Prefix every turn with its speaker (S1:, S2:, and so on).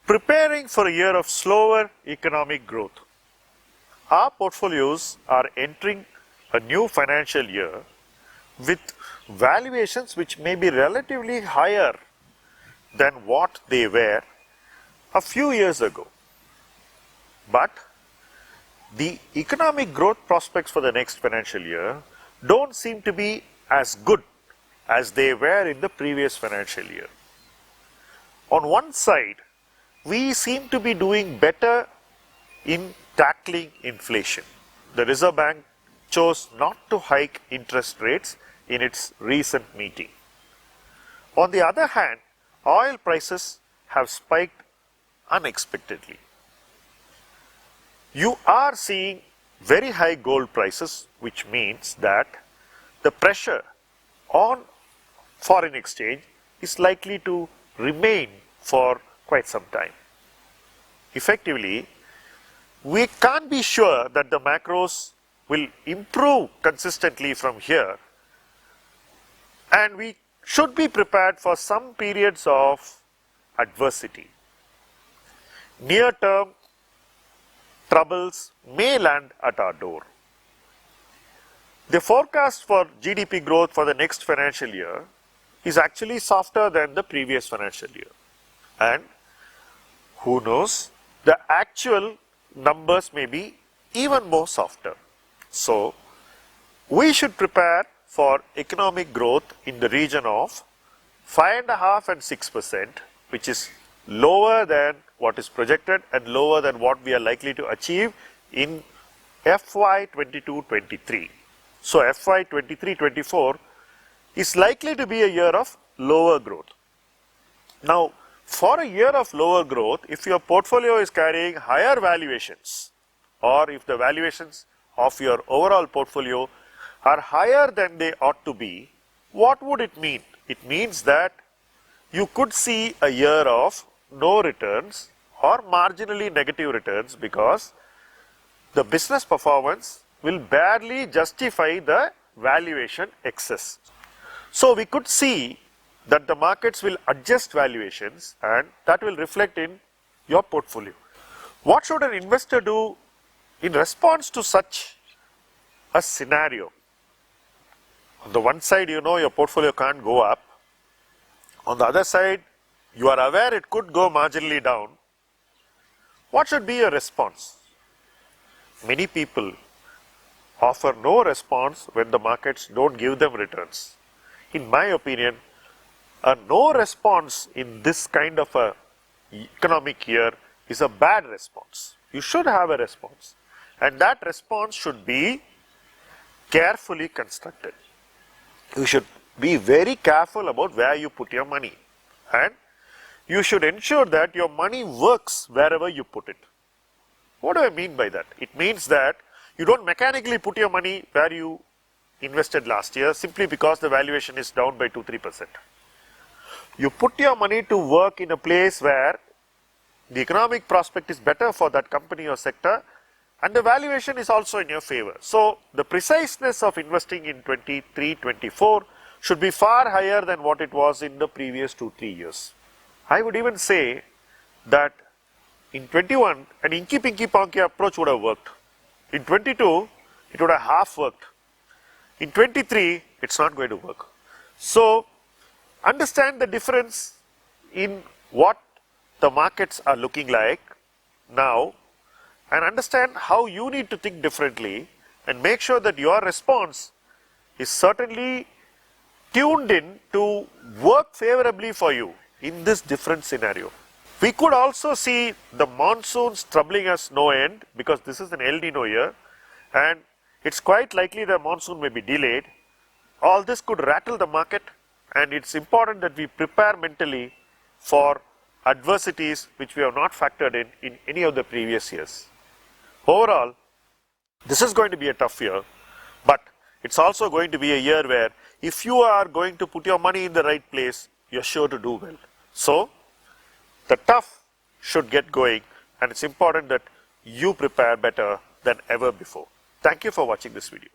S1: Preparing for a year of slower economic growth. Our portfolios are entering a new financial year with valuations which may be relatively higher than what they were a few years ago. But the economic growth prospects for the next financial year don't seem to be as good as they were in the previous financial year. On one side, we seem to be doing better in tackling inflation. The Reserve Bank chose not to hike interest rates in its recent meeting. On the other hand, oil prices have spiked unexpectedly. You are seeing very high gold prices, which means that the pressure on foreign exchange is likely to remain for quite some time. Effectively, we can't be sure that the macros will improve consistently from here, and we should be prepared for some periods of adversity. Near-term troubles may land at our door. The forecast for GDP growth for the next financial year is actually softer than the previous financial year. And who knows, the actual numbers may be even more softer. So, we should prepare for economic growth in the region of 5.5% and 6%, which is lower than what is projected and lower than what we are likely to achieve in FY 22-23. So, FY 23-24 is likely to be a year of lower growth. Now, for a year of lower growth, if your portfolio is carrying higher valuations, or if the valuations of your overall portfolio are higher than they ought to be, what would it mean? It means that you could see a year of no returns or marginally negative returns, because the business performance will barely justify the valuation excess. So, we could see that the markets will adjust valuations, and that will reflect in your portfolio. What should an investor do in response to such a scenario? On the one side, you know your portfolio can't go up. On the other side, you are aware it could go marginally down. What should be your response? Many people offer no response when the markets don't give them returns. In my opinion, a no response in this kind of a economic year is a bad response. You should have a response, and that response should be carefully constructed. You should be very careful about where you put your money, and you should ensure that your money works wherever you put it. What do I mean by that? It means that you don't mechanically put your money where you invested last year simply because the valuation is down by 2-3%. You put your money to work in a place where the economic prospect is better for that company or sector, and the valuation is also in your favor. So, the preciseness of investing in 23-24 should be far higher than what it was in the previous 2-3 years. I would even say that in 21, an inky pinky ponky approach would have worked. In 22, it would have half worked. In 23, it's not going to work. So, understand the difference in what the markets are looking like now, and understand how you need to think differently, and make sure that your response is certainly tuned in to work favorably for you in this different scenario. We could also see the monsoons troubling us no end, because this is an El Nino year, and it's quite likely the monsoon may be delayed. All this could rattle the market, and it's important that we prepare mentally for adversities which we have not factored in any of the previous years. Overall, this is going to be a tough year, but it's also going to be a year where if you are going to put your money in the right place, you're sure to do well. So, the tough should get going, and it's important that you prepare better than ever before. Thank you for watching this video.